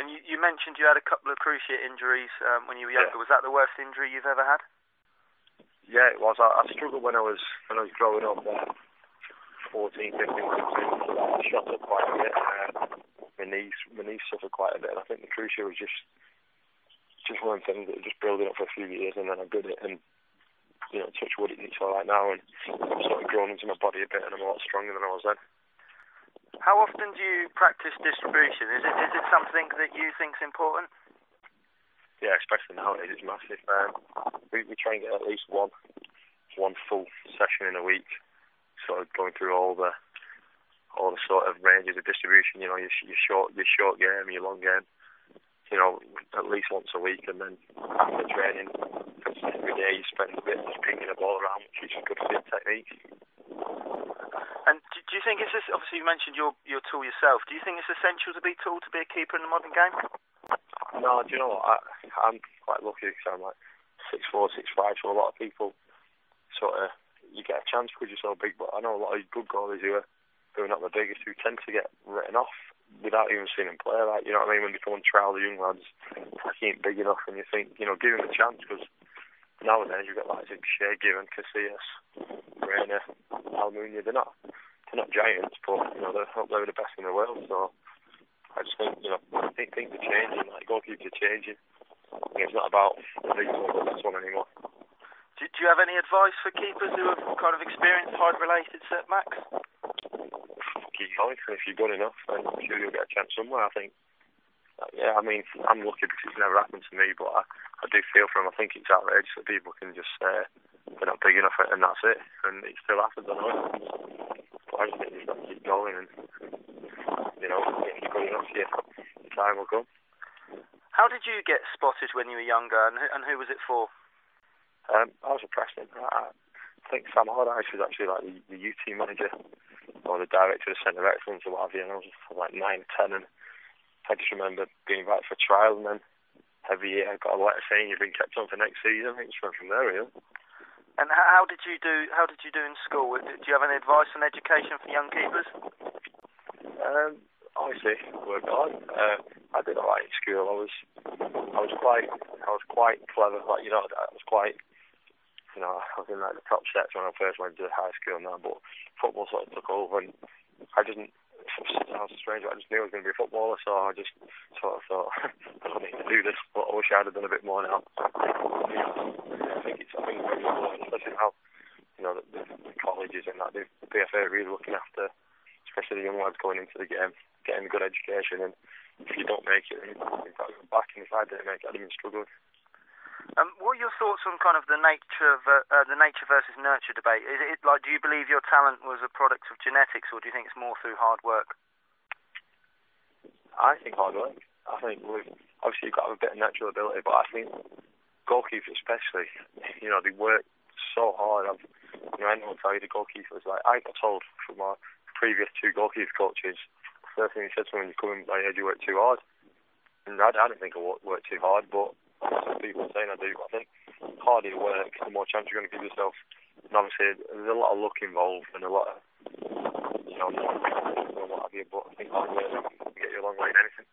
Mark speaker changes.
Speaker 1: And you mentioned you had a couple of cruciate injuries when you were younger.
Speaker 2: Yeah.
Speaker 1: Was that the worst injury you've ever had?
Speaker 2: Yeah, it was. I struggled when I was growing up. 14, 15, 16. I shot up quite a bit. My knees suffered quite a bit. And I think the cruciate was just one thing that was just building up for a few years, and then I did it. And touch wood, it's all right now, and I've sort of grown into my body a bit, and I'm a lot stronger than I was then.
Speaker 1: How often do you practice distribution? Is it something that you think's important?
Speaker 2: Yeah, especially nowadays, it's massive. We try and get at least one full session in a week, sort of going through all the sort of ranges of distribution. Your short game, your long game. At least once a week, and then after training, every day you spend a bit just pinging the ball around, which is good fit technique.
Speaker 1: And do you think it's just, obviously you mentioned your tool yourself, do you think it's essential to be tall to be a keeper in the modern game?
Speaker 2: No, do you know what? I'm quite lucky because I'm like 6'4", 6'5", so a lot of people you get a chance because you're so big, but I know a lot of good goalies who are not the biggest who tend to get written off without even seeing them play. Like, you know what I mean? When they come on trial, the young lads, he ain't big enough, and you think, give him a chance, because nowadays you've got like Shea Given, Casillas, Reina, Almunia. They're not giants, but they're the best in the world. So I just think I think things are changing. Like, goalkeepers are changing. It's not about the big one, but this one anymore.
Speaker 1: Do you have any advice for keepers who have kind of experienced height-related setbacks?
Speaker 2: Keep going, and if you're good enough, then I'm sure you'll get a chance somewhere. I think, I mean, I'm lucky because it's never happened to me, but I do feel for them. I think it's outrageous that people can just say they're not big enough and that's it, and it still happens. I know it happens. But I just think you've got to keep going, and if you're good enough, your time will come.
Speaker 1: How did you get spotted when you were younger, and who was it for?
Speaker 2: I was a Preston. I think Sam Allardyce was actually like the youth team manager or the director of the Centre of Excellence or what have you, and I was like 9 or 10, and I just remember being invited for a trial, and then every year I got a letter saying you've been kept on for next season. I think it's went from there, really.
Speaker 1: And how did you do in school? Do you have any advice on education for young keepers?
Speaker 2: Obviously, work hard. I did alright in school. I was quite clever. Like, I was quite. I was in like the top sets when I first went to high school now, but football sort of took over, and I didn't. It sounds strange, but I just knew I was going to be a footballer, so I just sort of thought I don't need to do this, but I wish I had done a bit more now. I think it's very important, especially now, the colleges and that, the PFA are really looking after, especially the young lads going into the game, getting a good education, and if you don't make it, then you've got to go back, and if I didn't make it, I'd have been struggling.
Speaker 1: What are your thoughts on kind of the nature versus nurture debate? Is it like, do you believe your talent was a product of genetics, or do you think it's more through hard work?
Speaker 2: I think hard work. I think obviously you've got to have a bit of natural ability, but I think goalkeepers especially, they work so hard. Anyone will tell you the goalkeepers, like, I got told from my previous 2 goalkeeper coaches, the first thing he said to me when you come in, like, you work too hard. And I don't think I work too hard, but some people are saying I do. But I think the harder you work, the more chance you're going to give yourself. And obviously, there's a lot of luck involved and a lot of, what have you. But I think hard work can get you a long way in anything.